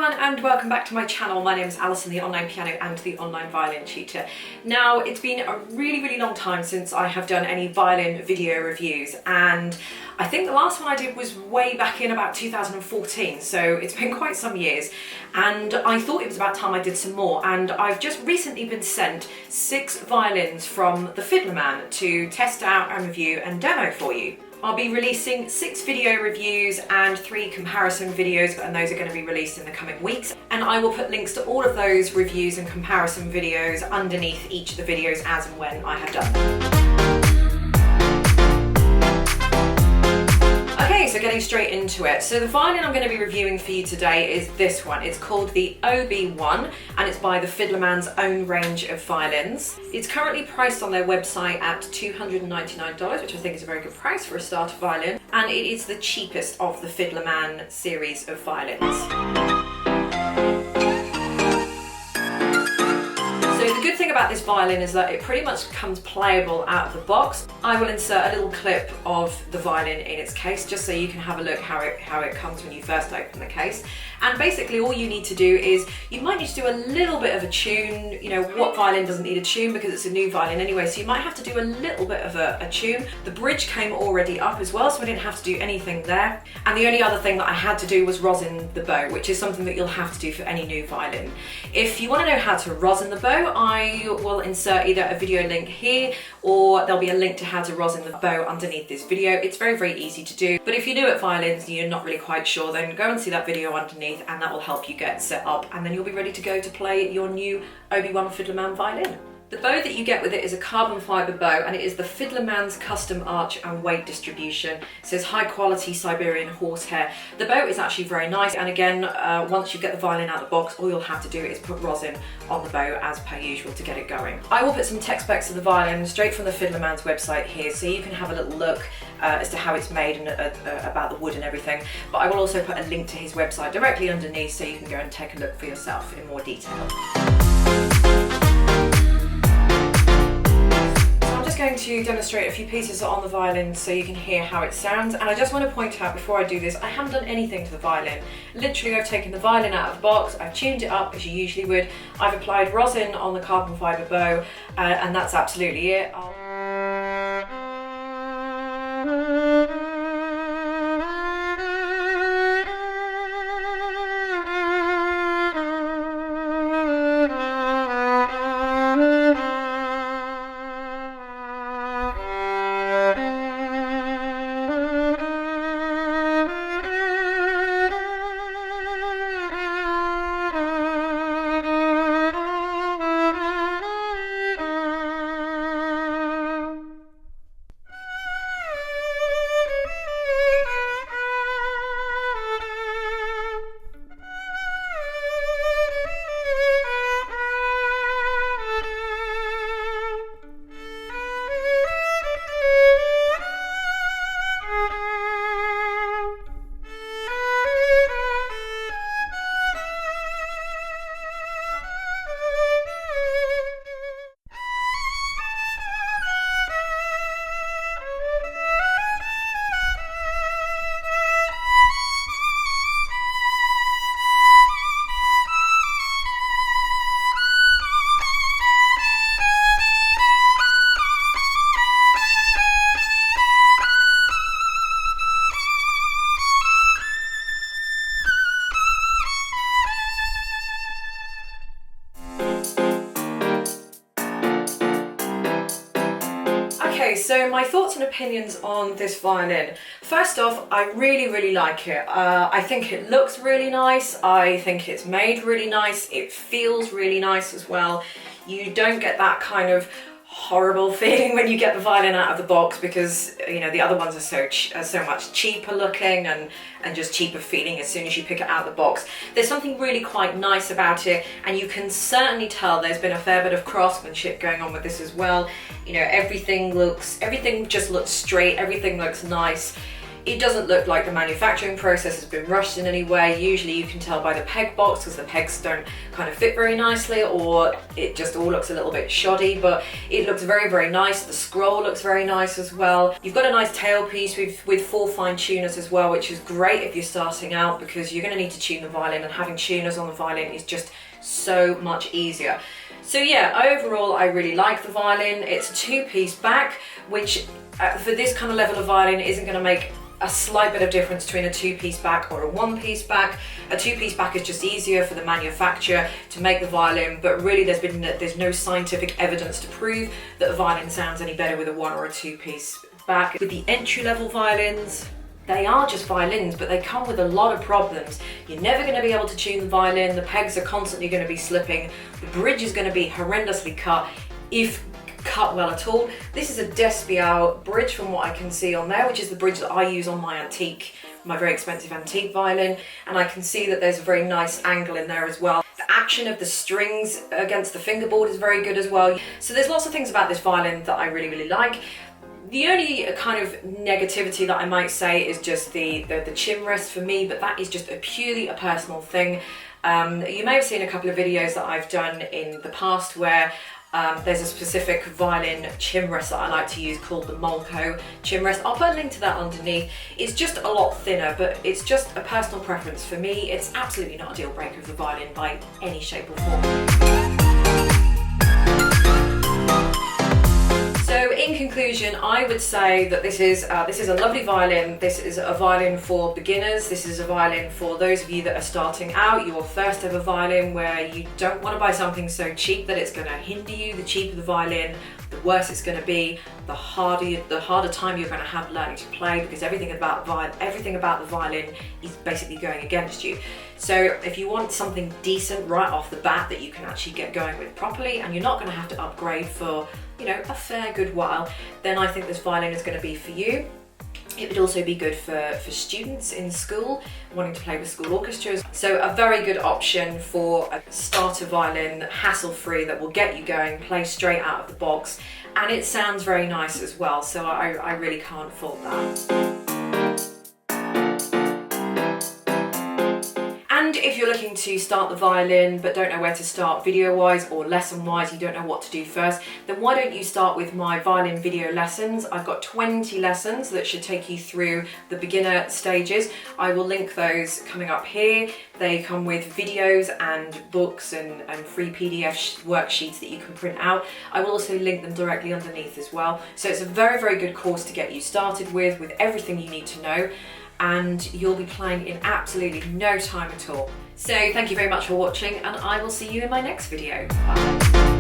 everyone and welcome back to my channel. My name is Alison, the online piano and the online violin tutor. Now, it's been a really long time since I have done any violin video reviews, and I think the last one I did was way back in about 2014, so it's been quite some years, and I thought it was about time I did some more. And I've just recently been sent 6 violins from the Fiddlerman to test out and review and demo for you. I'll be releasing 6 video reviews and 3 comparison videos, and those are going to be released in the coming weeks. And I will put links to all of those reviews and comparison videos underneath each of the videos as and when I have done them. Okay, so getting straight into it. So the violin I'm going to be reviewing for you today is this one. It's called the OB1 and it's by the Fiddlerman's own range of violins. It's currently priced on their website at $299, which I think is a very good price for a starter violin, and it is the cheapest of the Fiddlerman series of violins. So the good thing about this violin is that it pretty much comes playable out of the box. I will insert a little clip of the violin in its case just so you can have a look how it comes when you first open the case. And basically all you need to do is, you might need to do a little bit of a tune. You know, what violin doesn't need a tune because it's a new violin anyway, so you might have to do a little bit of a tune. The bridge came already up as well, so I didn't have to do anything there. And the only other thing that I had to do was rosin the bow, which is something that you'll have to do for any new violin. If you want to know how to rosin the bow, I will insert either a video link here or there'll be a link to how to rosin the bow underneath this video. It's very easy to do, but if you're new at violins and you're not really quite sure, then go and see that video underneath and that will help you get set up, and then you'll be ready to go to play your new OB1 Fiddlerman violin. The bow that you get with it is a carbon fibre bow, and it is the Fiddlerman's custom arch and weight distribution. It says high quality Siberian horsehair. The bow is actually very nice, and again, once you get the violin out of the box, all you'll have to do is put rosin on the bow as per usual to get it going. I will put some tech specs of the violin straight from the Fiddlerman's website here, so you can have a little look as to how it's made and about the wood and everything. But I will also put a link to his website directly underneath so you can go and take a look for yourself in more detail. Going to demonstrate a few pieces on the violin so you can hear how it sounds. And I just want to point out before I do this, I haven't done anything to the violin. Literally, I've taken the violin out of the box, I've tuned it up as you usually would, I've applied rosin on the carbon fibre bow, and that's absolutely it. Okay, so my thoughts and opinions on this violin. First off, I really like it. I think it looks really nice. I think it's made really nice. It feels really nice as well. You don't get that kind of horrible feeling when you get the violin out of the box, because you know the other ones are so much cheaper looking and just cheaper feeling as soon as you pick it out of the box. There's something really quite nice about it, and you can certainly tell there's been a fair bit of craftsmanship going on with this as well. You know, everything just looks straight, everything looks nice. It doesn't look like the manufacturing process has been rushed in any way. Usually you can tell by the peg box because the pegs don't kind of fit very nicely, or it just all looks a little bit shoddy, but it looks very, very nice. The scroll looks very nice as well. You've got a nice tailpiece with 4 fine tuners as well, which is great if you're starting out because you're going to need to tune the violin, and having tuners on the violin is just so much easier. So yeah, overall I really like the violin. It's a 2-piece back, which for this kind of level of violin isn't going to make a slight bit of difference between a 2-piece back or a 1-piece back. A 2-piece back is just easier for the manufacturer to make the violin, but really there's no scientific evidence to prove that a violin sounds any better with a 1 or a 2-piece back. With the entry-level violins, they are just violins, but they come with a lot of problems. You're never going to be able to tune the violin, the pegs are constantly going to be slipping, the bridge is going to be horrendously cut, if cut well at all. This is a Despial bridge from what I can see on there, which is the bridge that I use on my very expensive antique violin, and I can see that there's a very nice angle in there as well. The action of the strings against the fingerboard is very good as well. So there's lots of things about this violin that I really, really like. The only kind of negativity that I might say is just the chin rest for me, but that is just purely a personal thing. You may have seen a couple of videos that I've done in the past where there's a specific violin chin rest that I like to use called the Mulko chin rest. I'll put a link to that underneath. It's just a lot thinner, but it's just a personal preference for me. It's absolutely not a deal breaker of the violin by any shape or form. So in conclusion, I would say that this is a lovely violin. This is a violin for beginners. This is a violin for those of you that are starting out, your first ever violin, where you don't want to buy something so cheap that it's going to hinder you. The cheaper the violin, the worse it's going to be, the harder time you're going to have learning to play, because everything about the violin is basically going against you. So if you want something decent right off the bat that you can actually get going with properly, and you're not going to have to upgrade for, you know, a fair good while, then I think this violin is going to be for you. It would also be good for students in school wanting to play with school orchestras. So a very good option for a starter violin, hassle-free, that will get you going, play straight out of the box, and it sounds very nice as well. So I really can't fault that. And if you're looking to start the violin but don't know where to start video-wise or lesson-wise, you don't know what to do first, then why don't you start with my violin video lessons? I've got 20 lessons that should take you through the beginner stages. I will link those coming up here. They come with videos and books and free PDF worksheets that you can print out. I will also link them directly underneath as well. So it's a very, very good course to get you started with everything you need to know, and you'll be playing in absolutely no time at all. So thank you very much for watching, and I will see you in my next video. Bye.